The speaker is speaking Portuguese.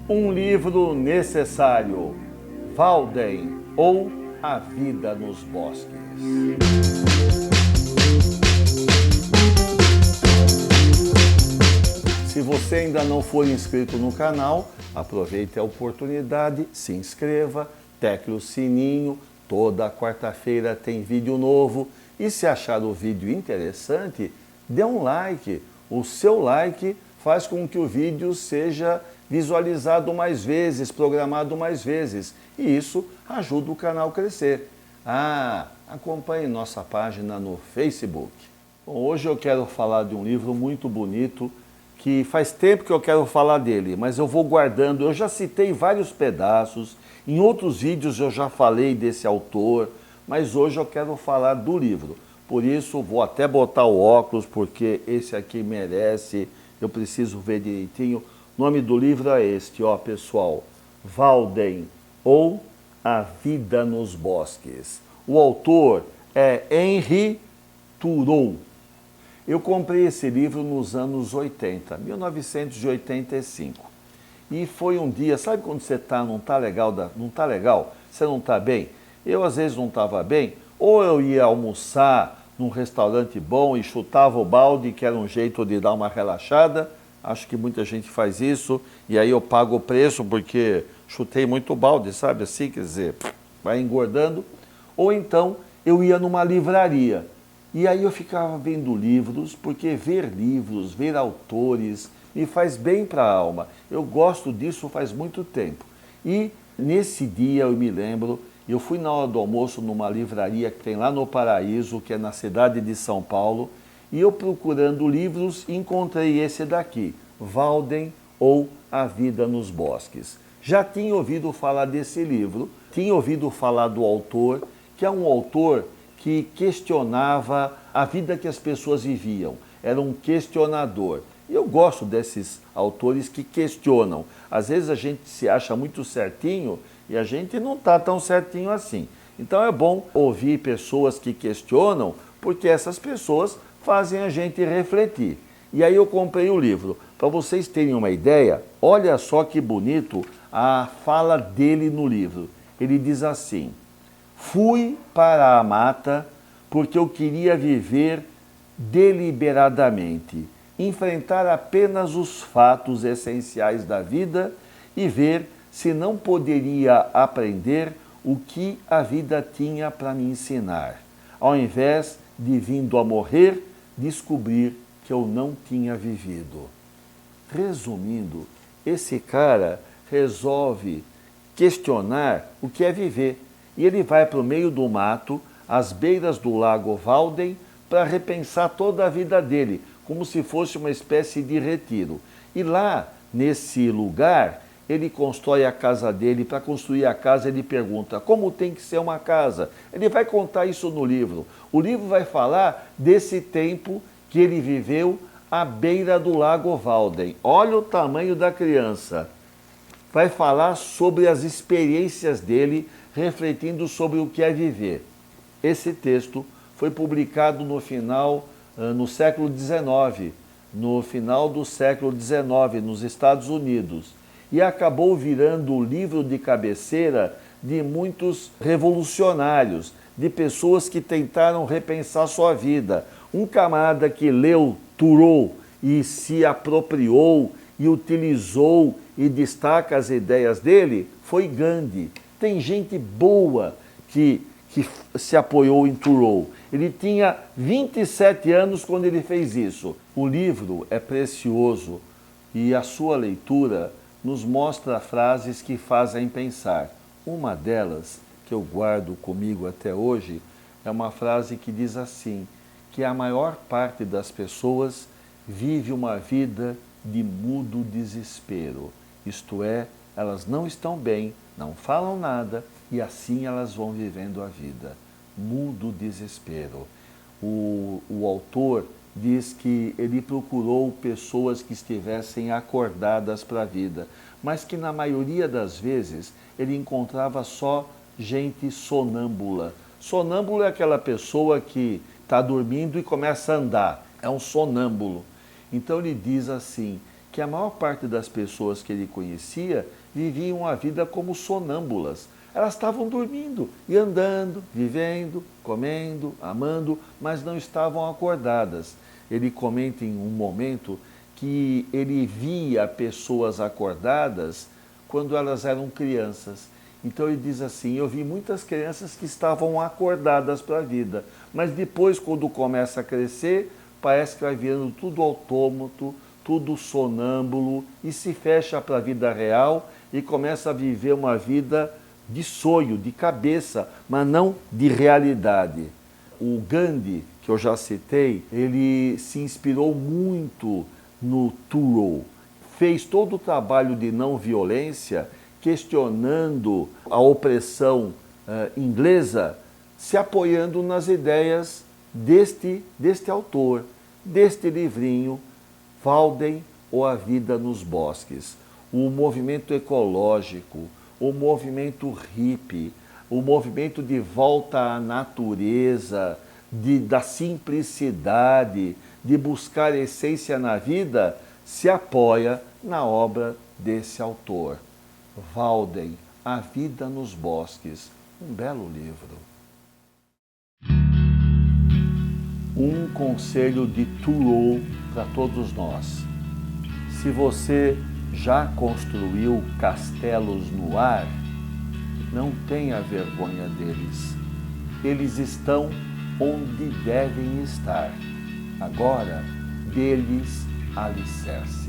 Um livro necessário, Walden ou A Vida nos Bosques. Se você ainda não for inscrito no canal, aproveite a oportunidade, se inscreva, tecle o sininho, toda quarta-feira tem vídeo novo. E se achar o vídeo interessante, dê um like. O seu like faz com que o vídeo seja visualizado mais vezes, programado mais vezes. E isso ajuda o canal a crescer. Acompanhe nossa página no Facebook. Bom, hoje eu quero falar de um livro muito bonito, que faz tempo que eu quero falar dele, mas eu vou guardando. Eu já citei vários pedaços, em outros vídeos eu já falei desse autor, mas hoje eu quero falar do livro. Por isso vou até botar o óculos, porque esse aqui merece, eu preciso ver direitinho. O nome do livro é este, ó pessoal, Walden ou A Vida nos Bosques. O autor é Henri Thoreau. Eu comprei esse livro nos anos 80, 1985. E foi um dia, sabe quando você não tá legal, você não tá bem? Eu às vezes não estava bem, ou eu ia almoçar num restaurante bom e chutava o balde, que era um jeito de dar uma relaxada. Acho que muita gente faz isso, e aí eu pago o preço porque chutei muito balde, sabe assim? Quer dizer, vai engordando. Ou então eu ia numa livraria, e aí eu ficava vendo livros, porque ver livros, ver autores, me faz bem para a alma. Eu gosto disso faz muito tempo. E nesse dia eu me lembro, eu fui na hora do almoço numa livraria que tem lá no Paraíso, que é na cidade de São Paulo, e eu procurando livros encontrei esse daqui, Walden ou A Vida nos Bosques. Já tinha ouvido falar desse livro, tinha ouvido falar do autor, que é um autor que questionava a vida que as pessoas viviam, era um questionador. E eu gosto desses autores que questionam. Às vezes a gente se acha muito certinho e a gente não está tão certinho assim. Então é bom ouvir pessoas que questionam, porque essas pessoas fazem a gente refletir. E aí eu comprei o livro. Para vocês terem uma ideia, olha só que bonito a fala dele no livro. Ele diz assim: fui para a mata porque eu queria viver deliberadamente, enfrentar apenas os fatos essenciais da vida e ver se não poderia aprender o que a vida tinha para me ensinar, ao invés de, vindo a morrer, descobrir que eu não tinha vivido. Resumindo, esse cara resolve questionar o que é viver. E ele vai para o meio do mato, às beiras do lago Walden, para repensar toda a vida dele, como se fosse uma espécie de retiro. E lá, nesse lugar, ele constrói a casa dele. Para construir a casa, ele pergunta como tem que ser uma casa. Ele vai contar isso no livro. O livro vai falar desse tempo que ele viveu à beira do lago Walden. Olha o tamanho da criança. Vai falar sobre as experiências dele, refletindo sobre o que é viver. Esse texto foi publicado no século XIX, no final do século XIX, nos Estados Unidos, e acabou virando o livro de cabeceira de muitos revolucionários, de pessoas que tentaram repensar sua vida. Um camarada que leu Thoreau e se apropriou e utilizou e destaca as ideias dele foi Gandhi. Tem gente boa que se apoiou em Thoreau. Ele tinha 27 anos quando ele fez isso. O livro é precioso e a sua leitura nos mostra frases que fazem pensar. Uma delas, que eu guardo comigo até hoje, é uma frase que diz assim, que a maior parte das pessoas vive uma vida de mudo desespero. Isto é, elas não estão bem, não falam nada e assim elas vão vivendo a vida. Mudo desespero. O autor diz que ele procurou pessoas que estivessem acordadas para a vida, mas que na maioria das vezes ele encontrava só gente sonâmbula. Sonâmbulo é aquela pessoa que está dormindo e começa a andar, é um sonâmbulo. Então ele diz assim, que a maior parte das pessoas que ele conhecia viviam a vida como sonâmbulas. Elas estavam dormindo e andando, vivendo, comendo, amando, mas não estavam acordadas. Ele comenta em um momento que ele via pessoas acordadas quando elas eram crianças. Então ele diz assim, eu vi muitas crianças que estavam acordadas para a vida, mas depois, quando começa a crescer, parece que vai virando tudo autômato, tudo sonâmbulo e se fecha para a vida real e começa a viver uma vida de sonho, de cabeça, mas não de realidade. O Gandhi, que eu já citei, ele se inspirou muito no Thoreau, fez todo o trabalho de não violência, questionando a opressão inglesa, se apoiando nas ideias deste autor, deste livrinho, Walden ou A Vida nos Bosques. O movimento ecológico, o movimento hippie, o movimento de volta à natureza, da simplicidade, de buscar essência na vida, se apoia na obra desse autor. Walden, A Vida nos Bosques, um belo livro. Um conselho de Thoreau para todos nós. Se você já construiu castelos no ar, não tenha vergonha deles. Eles estão onde devem estar. Agora, deles alicerce.